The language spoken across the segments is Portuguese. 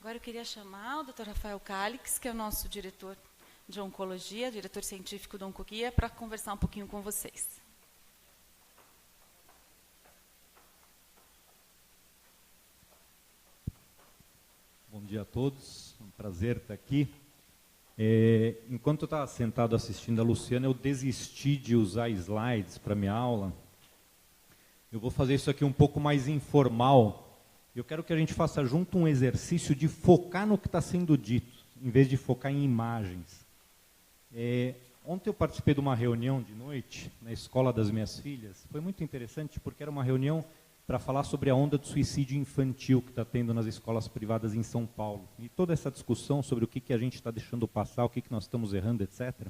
Agora eu queria chamar o Dr. Rafael Calix, que é o nosso diretor de oncologia, diretor científico da Oncoguia, para conversar um pouquinho com vocês. Bom dia a todos, é um prazer estar aqui. Enquanto eu estava sentado assistindo a Luciana, eu desisti de usar slides para minha aula. Eu vou fazer isso aqui um pouco mais informal. Eu quero que a gente faça junto um exercício de focar no que está sendo dito, em vez de focar em imagens. Ontem eu participei de uma reunião de noite na escola das minhas filhas. Foi muito interessante porque era uma reunião para falar sobre a onda do suicídio infantil que está tendo nas escolas privadas em São Paulo. E toda essa discussão sobre o que a gente está deixando passar, o que nós estamos errando, etc.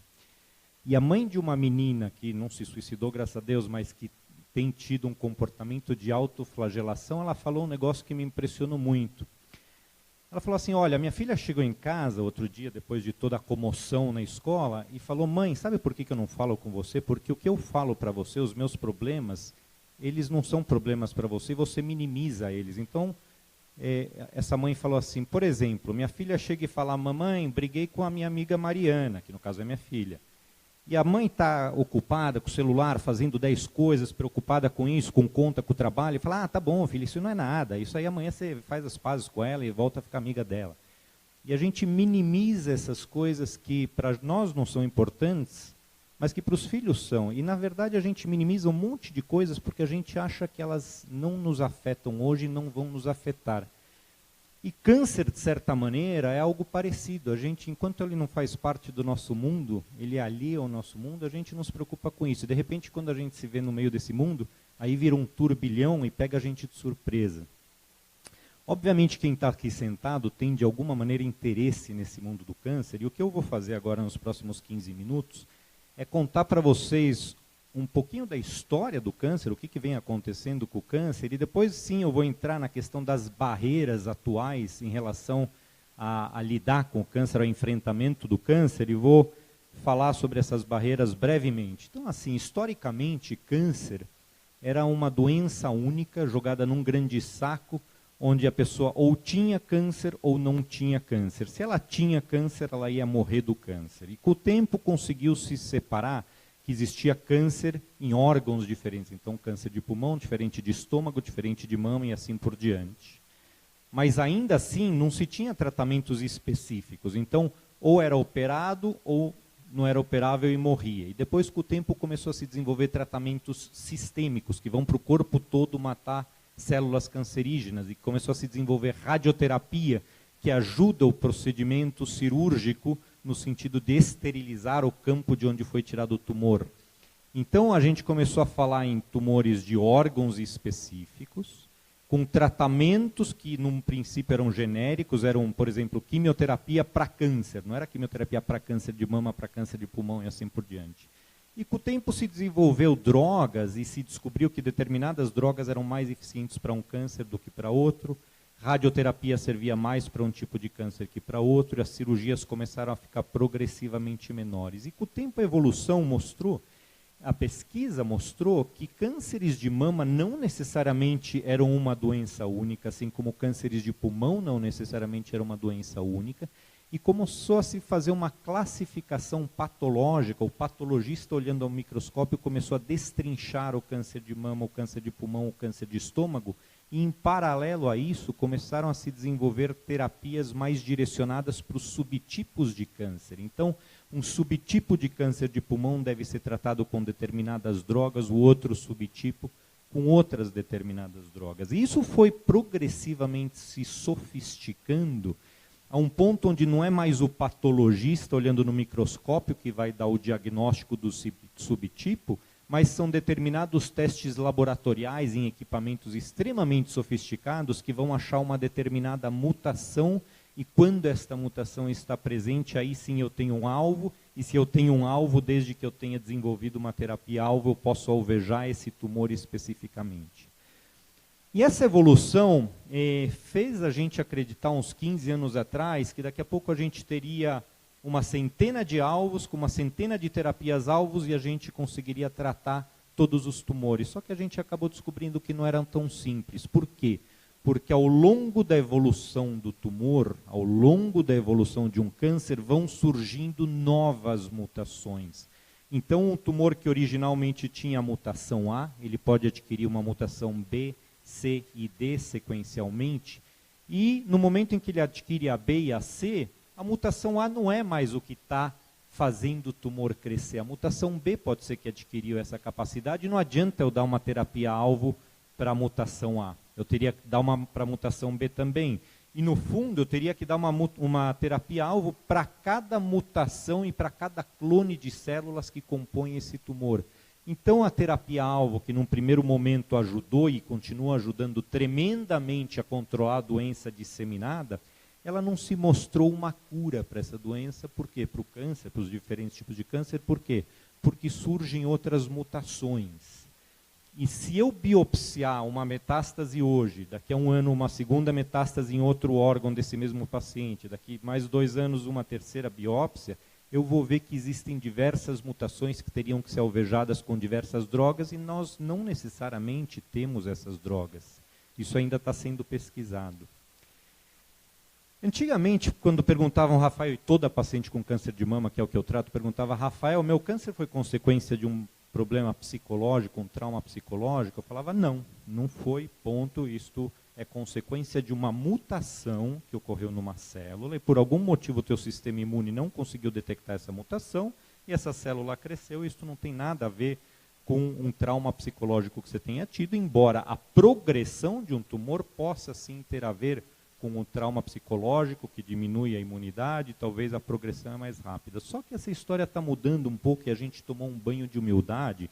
E a mãe de uma menina que não se suicidou, graças a Deus, mas que tem tido um comportamento de autoflagelação, ela falou um negócio que me impressionou muito. Ela falou assim, olha, minha filha chegou em casa outro dia, depois de toda a comoção na escola, e falou, mãe, sabe por que eu não falo com você? Porque o que eu falo para você, os meus problemas, eles não são problemas para você, e você minimiza eles. Então, essa mãe falou assim, por exemplo, minha filha chega e fala, mamãe, briguei com a minha amiga Mariana, que no caso é minha filha. E a mãe está ocupada com o celular, fazendo 10 coisas, preocupada com isso, com conta, com o trabalho, e fala, tá bom, filha, isso não é nada, isso aí amanhã você faz as pazes com ela e volta a ficar amiga dela. E a gente minimiza essas coisas que para nós não são importantes, mas que para os filhos são. E, na verdade, a gente minimiza um monte de coisas porque a gente acha que elas não nos afetam hoje e não vão nos afetar. E câncer, de certa maneira, é algo parecido. A gente, enquanto ele não faz parte do nosso mundo, ele é alheio ao nosso mundo, a gente não se preocupa com isso. De repente, quando a gente se vê no meio desse mundo, aí vira um turbilhão e pega a gente de surpresa. Obviamente, quem está aqui sentado tem, de alguma maneira, interesse nesse mundo do câncer. E o que eu vou fazer agora, nos próximos 15 minutos, é contar para vocês um pouquinho da história do câncer, o que vem acontecendo com o câncer, e depois sim eu vou entrar na questão das barreiras atuais em relação a lidar com o câncer, ao enfrentamento do câncer, e vou falar sobre essas barreiras brevemente. Então, assim, historicamente, câncer era uma doença única, jogada num grande saco, onde a pessoa ou tinha câncer ou não tinha câncer. Se ela tinha câncer, ela ia morrer do câncer. E com o tempo conseguiu se separar que existia câncer em órgãos diferentes. Então, câncer de pulmão, diferente de estômago, diferente de mama e assim por diante. Mas ainda assim, não se tinha tratamentos específicos. Então, ou era operado, ou não era operável e morria. E depois, com o tempo, começou a se desenvolver tratamentos sistêmicos, que vão para o corpo todo matar células cancerígenas. E começou a se desenvolver radioterapia, que ajuda o procedimento cirúrgico no sentido de esterilizar o campo de onde foi tirado o tumor. Então, a gente começou a falar em tumores de órgãos específicos, com tratamentos que, num princípio, eram genéricos, eram, por exemplo, quimioterapia para câncer. Não era quimioterapia para câncer de mama, para câncer de pulmão e assim por diante. E com o tempo se desenvolveu drogas e se descobriu que determinadas drogas eram mais eficientes para um câncer do que para outro. Radioterapia servia mais para um tipo de câncer que para outro, e as cirurgias começaram a ficar progressivamente menores. E com o tempo a evolução mostrou, a pesquisa mostrou que cânceres de mama não necessariamente eram uma doença única, assim como cânceres de pulmão não necessariamente eram uma doença única, e começou a se fazer uma classificação patológica. O patologista, olhando ao microscópio, começou a destrinchar o câncer de mama, o câncer de pulmão, o câncer de estômago, e, em paralelo a isso, começaram a se desenvolver terapias mais direcionadas para os subtipos de câncer. Então, um subtipo de câncer de pulmão deve ser tratado com determinadas drogas, o outro subtipo com outras determinadas drogas. E isso foi progressivamente se sofisticando a um ponto onde não é mais o patologista olhando no microscópio que vai dar o diagnóstico do subtipo, mas são determinados testes laboratoriais em equipamentos extremamente sofisticados que vão achar uma determinada mutação, e quando esta mutação está presente, aí sim eu tenho um alvo, e se eu tenho um alvo, desde que eu tenha desenvolvido uma terapia-alvo, eu posso alvejar esse tumor especificamente. E essa evolução fez a gente acreditar, uns 15 anos atrás, que daqui a pouco a gente teria uma centena de alvos, com uma centena de terapias-alvos, e a gente conseguiria tratar todos os tumores. Só que a gente acabou descobrindo que não era tão simples. Por quê? porque ao longo da evolução do tumor, ao longo da evolução de um câncer, vão surgindo novas mutações. Então, um tumor que originalmente tinha a mutação A, ele pode adquirir uma mutação B, C e D sequencialmente, e no momento em que ele adquire a B e a C, a mutação A não é mais o que está fazendo o tumor crescer. A mutação B pode ser que adquiriu essa capacidade, e não adianta eu dar uma terapia-alvo para a mutação A. Eu teria que dar uma para a mutação B também. E, no fundo, eu teria que dar uma terapia-alvo para cada mutação e para cada clone de células que compõem esse tumor. Então, a terapia-alvo, que num primeiro momento ajudou e continua ajudando tremendamente a controlar a doença disseminada, ela não se mostrou uma cura para essa doença. Por quê? Para o câncer, para os diferentes tipos de câncer. Por quê? Porque surgem outras mutações. E se eu biopsiar uma metástase hoje, daqui a um ano uma segunda metástase em outro órgão desse mesmo paciente, daqui mais 2 anos uma terceira biópsia, eu vou ver que existem diversas mutações que teriam que ser alvejadas com diversas drogas, e nós não necessariamente temos essas drogas. Isso ainda está sendo pesquisado. Antigamente, quando perguntavam, Rafael, e toda paciente com câncer de mama, que é o que eu trato, perguntava, Rafael, meu câncer foi consequência de um problema psicológico, um trauma psicológico? Eu falava, não, não foi, ponto, isto é consequência de uma mutação que ocorreu numa célula, e por algum motivo o teu sistema imune não conseguiu detectar essa mutação, e essa célula cresceu, e isso não tem nada a ver com um trauma psicológico que você tenha tido, embora a progressão de um tumor possa sim ter a ver com o trauma psicológico, que diminui a imunidade, talvez a progressão é mais rápida. Só que essa história está mudando um pouco, e a gente tomou um banho de humildade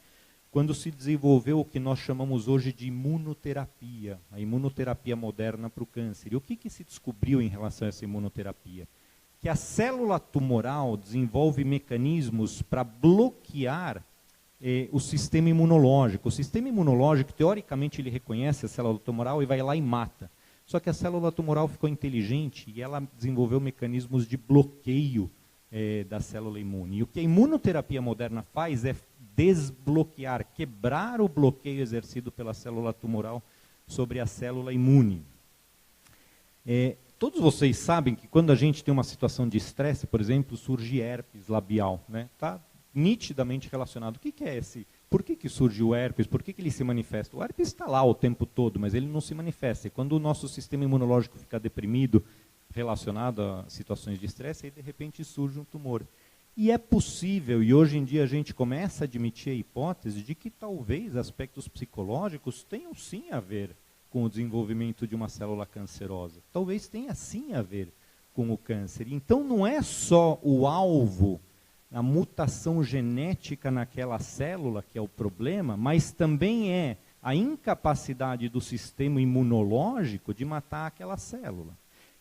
quando se desenvolveu o que nós chamamos hoje de imunoterapia, a imunoterapia moderna para o câncer. E o que se descobriu em relação a essa imunoterapia? Que a célula tumoral desenvolve mecanismos para bloquear o sistema imunológico. O sistema imunológico, teoricamente, ele reconhece a célula tumoral e vai lá e mata. Só que a célula tumoral ficou inteligente e ela desenvolveu mecanismos de bloqueio da célula imune. E o que a imunoterapia moderna faz é desbloquear, quebrar o bloqueio exercido pela célula tumoral sobre a célula imune. Todos vocês sabem que quando a gente tem uma situação de estresse, por exemplo, surge herpes labial, né? Está nitidamente relacionado. O que é esse? Por que surge o herpes? Por que ele se manifesta? O herpes está lá o tempo todo, mas ele não se manifesta. E quando o nosso sistema imunológico fica deprimido, relacionado a situações de estresse, aí de repente surge um tumor. E é possível, e hoje em dia a gente começa a admitir a hipótese de que talvez aspectos psicológicos tenham sim a ver com o desenvolvimento de uma célula cancerosa. Talvez tenha sim a ver com o câncer. Então não é só o alvo, a mutação genética naquela célula que é o problema, mas também é a incapacidade do sistema imunológico de matar aquela célula.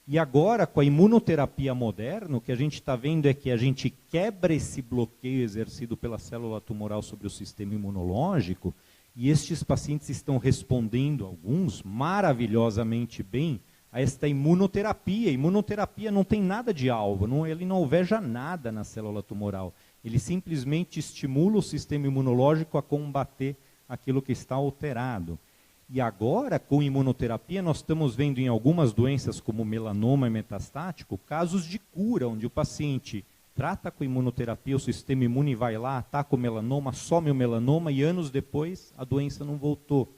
E agora, com a imunoterapia moderna, o que a gente está vendo é que a gente quebra esse bloqueio exercido pela célula tumoral sobre o sistema imunológico, e estes pacientes estão respondendo, alguns, maravilhosamente bem, a esta imunoterapia. Imunoterapia não tem nada de alvo, ele não alveja nada na célula tumoral. Ele simplesmente estimula o sistema imunológico a combater aquilo que está alterado. E agora, com imunoterapia, nós estamos vendo em algumas doenças, como melanoma e metastático, casos de cura, onde o paciente trata com imunoterapia, o sistema imune vai lá, ataca o melanoma, some o melanoma, e anos depois a doença não voltou.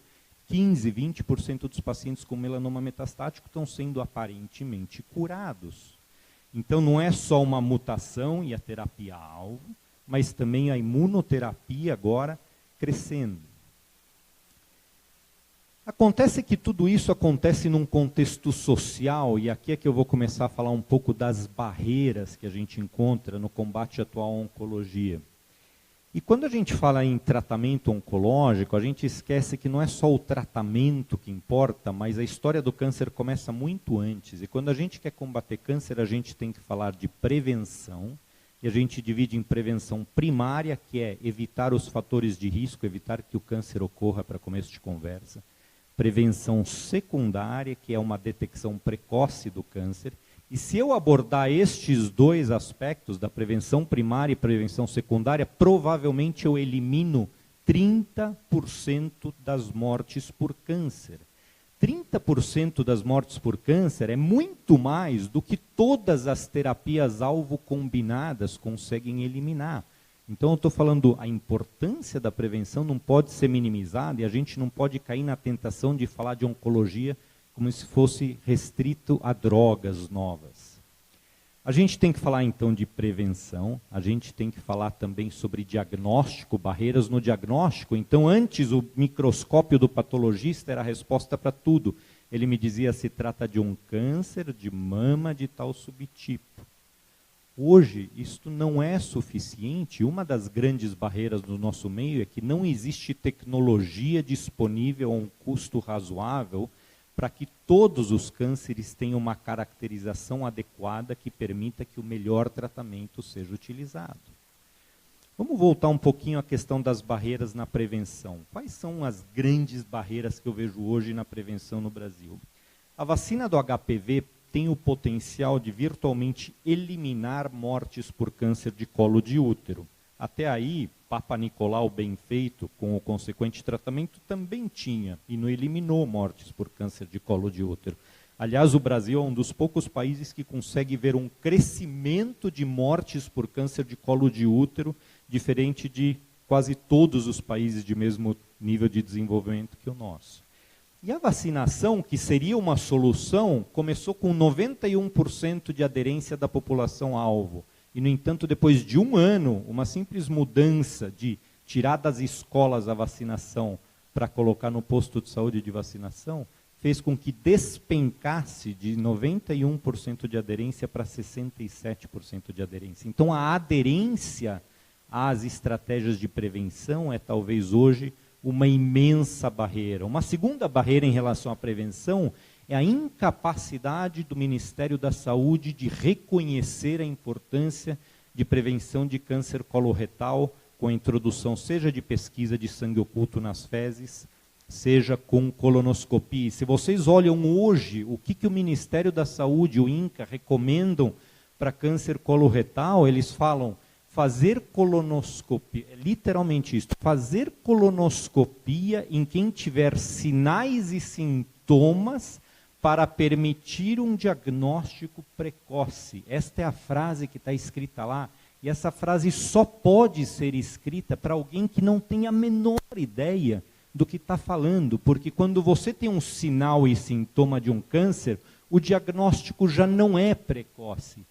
15%, 20% dos pacientes com melanoma metastático estão sendo aparentemente curados. Então não é só uma mutação e a terapia-alvo, mas também a imunoterapia agora crescendo. Acontece que tudo isso acontece num contexto social, e aqui é que eu vou começar a falar um pouco das barreiras que a gente encontra no combate atual à oncologia. E quando a gente fala em tratamento oncológico, a gente esquece que não é só o tratamento que importa, mas a história do câncer começa muito antes. E quando a gente quer combater câncer, a gente tem que falar de prevenção, e a gente divide em prevenção primária, que é evitar os fatores de risco, evitar que o câncer ocorra, para começo de conversa. Prevenção secundária, que é uma detecção precoce do câncer. E se eu abordar estes dois aspectos, da prevenção primária e prevenção secundária, provavelmente eu elimino 30% das mortes por câncer. 30% das mortes por câncer é muito mais do que todas as terapias-alvo combinadas conseguem eliminar. Então, eu estou falando, a importância da prevenção não pode ser minimizada e a gente não pode cair na tentação de falar de oncologia como se fosse restrito a drogas novas. A gente tem que falar, então, de prevenção, a gente tem que falar também sobre diagnóstico, barreiras no diagnóstico. Então, antes, o microscópio do patologista era a resposta para tudo. Ele me dizia se trata de um câncer de mama de tal subtipo. Hoje, isto não é suficiente. Uma das grandes barreiras do nosso meio é que não existe tecnologia disponível a um custo razoável para que todos os cânceres tenham uma caracterização adequada que permita que o melhor tratamento seja utilizado. Vamos voltar um pouquinho à questão das barreiras na prevenção. Quais são as grandes barreiras que eu vejo hoje na prevenção no Brasil? A vacina do HPV tem o potencial de virtualmente eliminar mortes por câncer de colo de útero. Até aí, Papa Nicolau bem feito, com o consequente tratamento, também tinha e não eliminou mortes por câncer de colo de útero. Aliás, o Brasil é um dos poucos países que consegue ver um crescimento de mortes por câncer de colo de útero, diferente de quase todos os países de mesmo nível de desenvolvimento que o nosso. E a vacinação, que seria uma solução, começou com 91% de aderência da população-alvo. E, no entanto, depois de um ano, uma simples mudança de tirar das escolas a vacinação para colocar no posto de saúde de vacinação, fez com que despencasse de 91% de aderência para 67% de aderência. Então, a aderência às estratégias de prevenção é talvez hoje uma imensa barreira. Uma segunda barreira em relação à prevenção é a incapacidade do Ministério da Saúde de reconhecer a importância de prevenção de câncer coloretal com a introdução, seja de pesquisa de sangue oculto nas fezes, seja com colonoscopia. Se vocês olham hoje o que o Ministério da Saúde, o INCA, recomendam para câncer coloretal, eles falam fazer colonoscopia, literalmente isso, fazer colonoscopia em quem tiver sinais e sintomas para permitir um diagnóstico precoce. Esta é a frase que está escrita lá, e essa frase só pode ser escrita para alguém que não tem a menor ideia do que está falando, porque quando você tem um sinal e sintoma de um câncer, o diagnóstico já não é precoce.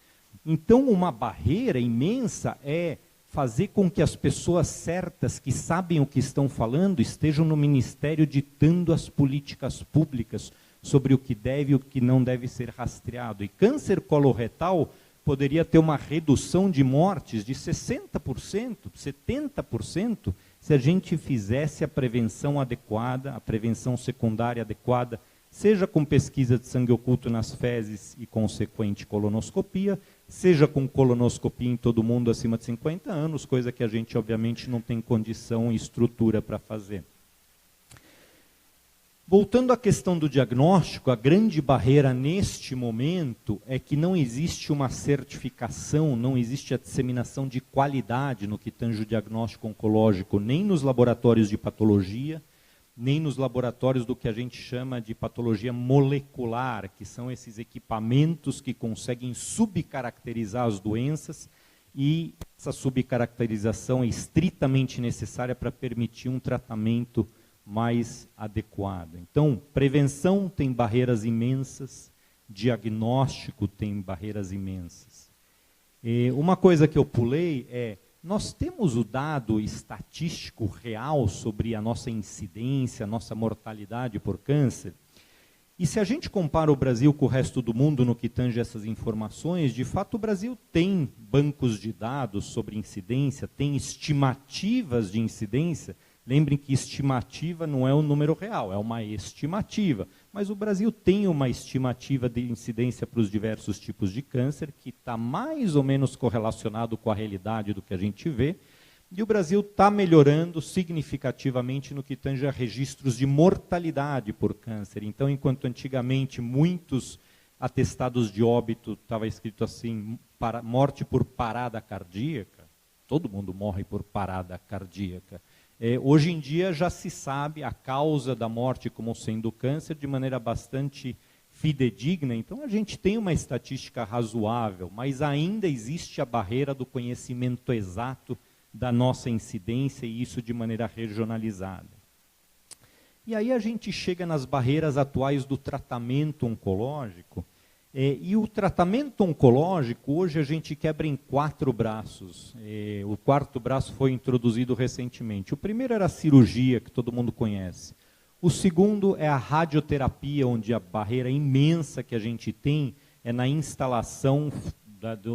Então, uma barreira imensa é fazer com que as pessoas certas, que sabem o que estão falando, estejam no ministério ditando as políticas públicas sobre o que deve e o que não deve ser rastreado. E câncer coloretal poderia ter uma redução de mortes de 60%, 70%, se a gente fizesse a prevenção adequada, a prevenção secundária adequada, seja com pesquisa de sangue oculto nas fezes e consequente colonoscopia, seja com colonoscopia em todo mundo acima de 50 anos, coisa que a gente obviamente não tem condição e estrutura para fazer. Voltando à questão do diagnóstico, a grande barreira neste momento é que não existe uma certificação, não existe a disseminação de qualidade no que tange o diagnóstico oncológico, nem nos laboratórios de patologia, nem nos laboratórios do que a gente chama de patologia molecular, que são esses equipamentos que conseguem subcaracterizar as doenças, e essa subcaracterização é estritamente necessária para permitir um tratamento mais adequado. Então, prevenção tem barreiras imensas, diagnóstico tem barreiras imensas. E uma coisa que eu pulei é, nós temos o dado estatístico real sobre a nossa incidência, a nossa mortalidade por câncer? E se a gente compara o Brasil com o resto do mundo no que tange essas informações, de fato o Brasil tem bancos de dados sobre incidência, tem estimativas de incidência. Lembrem que estimativa não é um número real, é uma estimativa. Mas o Brasil tem uma estimativa de incidência para os diversos tipos de câncer, que está mais ou menos correlacionado com a realidade do que a gente vê. E o Brasil está melhorando significativamente no que tange a registros de mortalidade por câncer. Então, enquanto antigamente muitos atestados de óbito estava escrito assim, morte por parada cardíaca, todo mundo morre por parada cardíaca. Hoje em dia já se sabe a causa da morte como sendo câncer de maneira bastante fidedigna, então a gente tem uma estatística razoável, mas ainda existe a barreira do conhecimento exato da nossa incidência e isso de maneira regionalizada. E aí a gente chega nas barreiras atuais do tratamento oncológico, e o tratamento oncológico, hoje a gente quebra em 4 braços. O 4º braço foi introduzido recentemente. O primeiro era a cirurgia, que todo mundo conhece. O segundo é a radioterapia, onde a barreira imensa que a gente tem é na instalação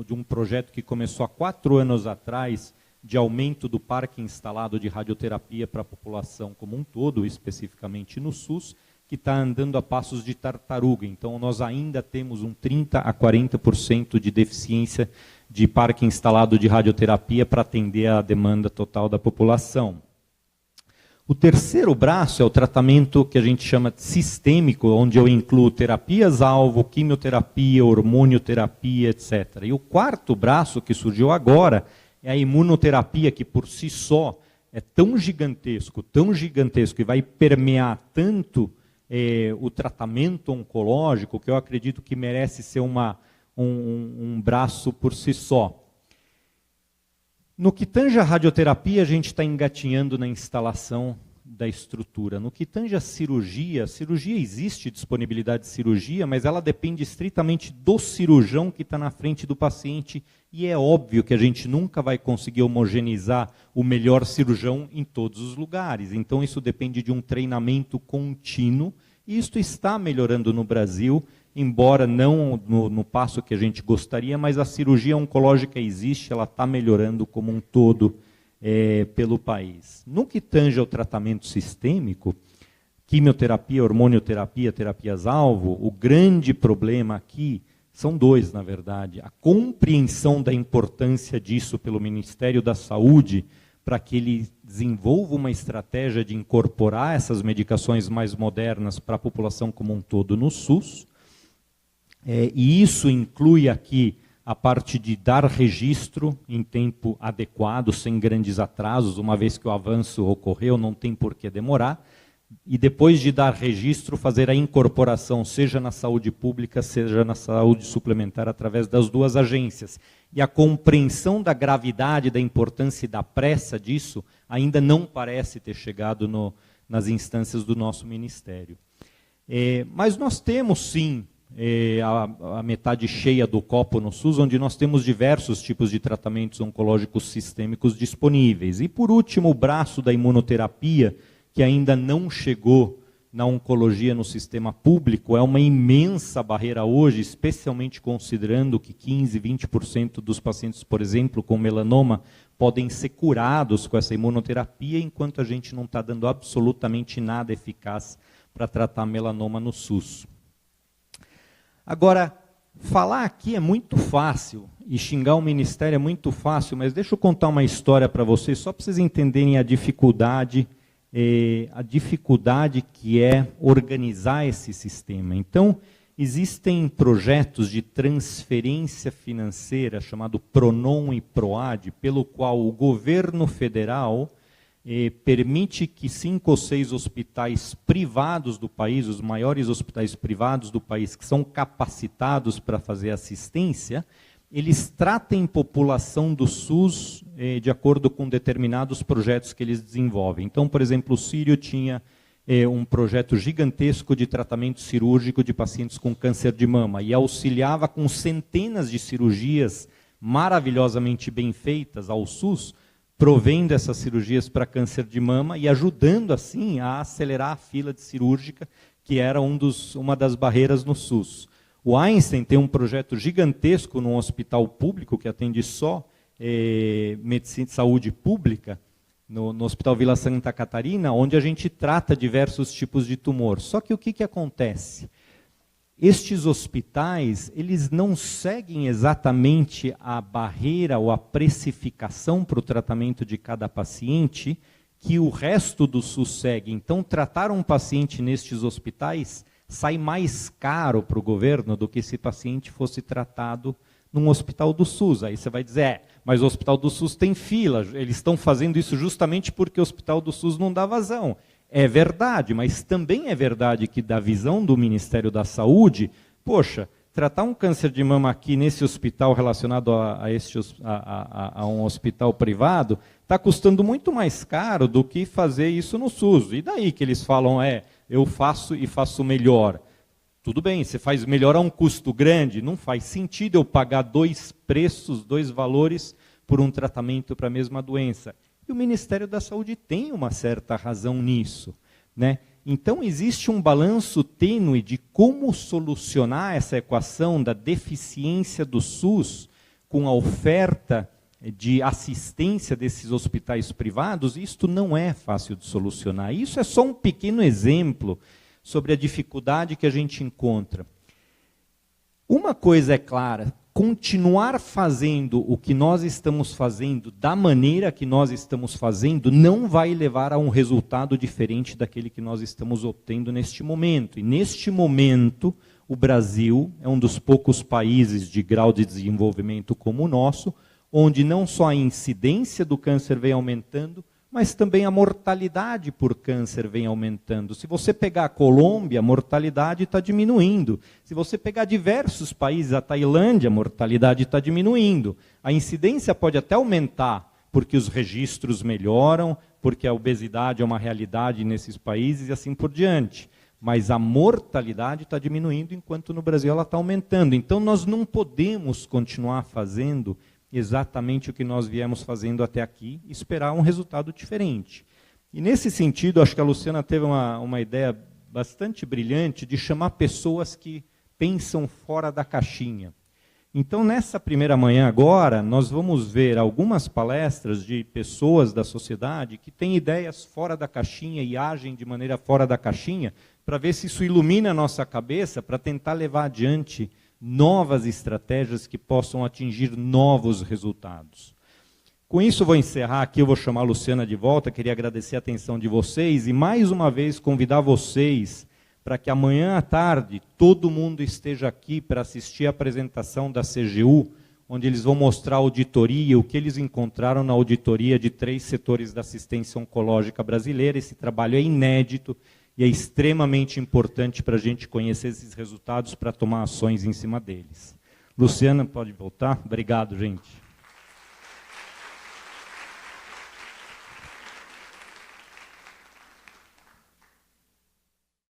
de um projeto que começou há 4 anos atrás, de aumento do parque instalado de radioterapia para a população como um todo, especificamente no SUS, que está andando a passos de tartaruga. Então, nós ainda temos um 30% a 40% de deficiência de parque instalado de radioterapia para atender a demanda total da população. O terceiro braço é o tratamento que a gente chama de sistêmico, onde eu incluo terapias-alvo, quimioterapia, hormonioterapia, etc. E o 4º braço, que surgiu agora, é a imunoterapia, que por si só é tão gigantesco e vai permear tanto o tratamento oncológico, que eu acredito que merece ser um braço por si só. No que tange a radioterapia, a gente está engatinhando na instalação da estrutura. No que tange a cirurgia existe disponibilidade de cirurgia, mas ela depende estritamente do cirurgião que está na frente do paciente, e é óbvio que a gente nunca vai conseguir homogeneizar o melhor cirurgião em todos os lugares. Então isso depende de um treinamento contínuo, e isso está melhorando no Brasil, embora não no passo que a gente gostaria, mas a cirurgia oncológica existe, ela está melhorando como um todo pelo país. No que tange ao tratamento sistêmico, quimioterapia, hormonioterapia, terapias-alvo, o grande problema aqui são 2, na verdade. A compreensão da importância disso pelo Ministério da Saúde, para que ele desenvolva uma estratégia de incorporar essas medicações mais modernas para a população como um todo no SUS. E isso inclui aqui a parte de dar registro em tempo adequado, sem grandes atrasos, uma vez que o avanço ocorreu, não tem por que demorar. E depois de dar registro, fazer a incorporação, seja na saúde pública, seja na saúde suplementar, através das 2 agências. E a compreensão da gravidade, da importância e da pressa disso, ainda não parece ter chegado nas instâncias do nosso Ministério. Mas nós temos, sim, a metade cheia do copo no SUS, onde nós temos diversos tipos de tratamentos oncológicos sistêmicos disponíveis. E, por último, o braço da imunoterapia, que ainda não chegou na oncologia no sistema público, é uma imensa barreira hoje, especialmente considerando que 15%, 20% dos pacientes, por exemplo, com melanoma, podem ser curados com essa imunoterapia, enquanto a gente não está dando absolutamente nada eficaz para tratar melanoma no SUS. Agora, falar aqui é muito fácil, e xingar o Ministério é muito fácil, mas deixa eu contar uma história para vocês, só para vocês entenderem a dificuldade que é organizar esse sistema. Então, existem projetos de transferência financeira, chamado PRONON e PROAD, pelo qual o governo federal permite que 5 ou 6 hospitais privados do país, os maiores hospitais privados do país, que são capacitados para fazer assistência, eles tratem população do SUS de acordo com determinados projetos que eles desenvolvem. Então, por exemplo, o Sírio tinha um projeto gigantesco de tratamento cirúrgico de pacientes com câncer de mama e auxiliava com centenas de cirurgias maravilhosamente bem feitas ao SUS, provendo essas cirurgias para câncer de mama e ajudando, assim, a acelerar a fila de cirúrgica, que era uma das barreiras no SUS. O Einstein tem um projeto gigantesco num hospital público, que atende só medicina de saúde pública, no Hospital Vila Santa Catarina, onde a gente trata diversos tipos de tumor. Só que o que acontece? Estes hospitais, eles não seguem exatamente a barreira ou a precificação para o tratamento de cada paciente que o resto do SUS segue. Então, tratar um paciente nestes hospitais sai mais caro para o governo do que se o paciente fosse tratado num hospital do SUS. Aí você vai dizer, mas o hospital do SUS tem fila, eles estão fazendo isso justamente porque o hospital do SUS não dá vazão. É verdade, mas também é verdade que da visão do Ministério da Saúde, poxa, tratar um câncer de mama aqui nesse hospital relacionado a um hospital privado está custando muito mais caro do que fazer isso no SUS. E daí que eles falam, eu faço e faço melhor. Tudo bem, você faz melhor a um custo grande, não faz sentido eu pagar 2 preços, 2 valores por um tratamento para a mesma doença. E o Ministério da Saúde tem uma certa razão nisso, né? Então existe um balanço tênue de como solucionar essa equação da deficiência do SUS com a oferta de assistência desses hospitais privados. Isto não é fácil de solucionar. Isso é só um pequeno exemplo sobre a dificuldade que a gente encontra. Uma coisa é clara, continuar fazendo o que nós estamos fazendo, da maneira que nós estamos fazendo, não vai levar a um resultado diferente daquele que nós estamos obtendo neste momento. E neste momento, o Brasil é um dos poucos países de grau de desenvolvimento como o nosso, onde não só a incidência do câncer vem aumentando, mas também a mortalidade por câncer vem aumentando. Se você pegar a Colômbia, a mortalidade está diminuindo. Se você pegar diversos países, a Tailândia, a mortalidade está diminuindo. A incidência pode até aumentar, porque os registros melhoram, porque a obesidade é uma realidade nesses países e assim por diante. Mas a mortalidade está diminuindo, enquanto no Brasil ela está aumentando. Então nós não podemos continuar fazendo exatamente o que nós viemos fazendo até aqui e esperar um resultado diferente. E nesse sentido, acho que a Luciana teve uma ideia bastante brilhante de chamar pessoas que pensam fora da caixinha. Então, nessa primeira manhã agora, nós vamos ver algumas palestras de pessoas da sociedade que têm ideias fora da caixinha e agem de maneira fora da caixinha, para ver se isso ilumina a nossa cabeça, para tentar levar adiante novas estratégias que possam atingir novos resultados. Com isso, vou encerrar aqui, eu vou chamar a Luciana de volta, queria agradecer a atenção de vocês e, mais uma vez, convidar vocês para que amanhã à tarde todo mundo esteja aqui para assistir a apresentação da CGU, onde eles vão mostrar a auditoria, o que eles encontraram na auditoria de 3 setores da assistência oncológica brasileira. Esse trabalho é inédito e é extremamente importante para a gente conhecer esses resultados para tomar ações em cima deles. Luciana, pode voltar? Obrigado, gente.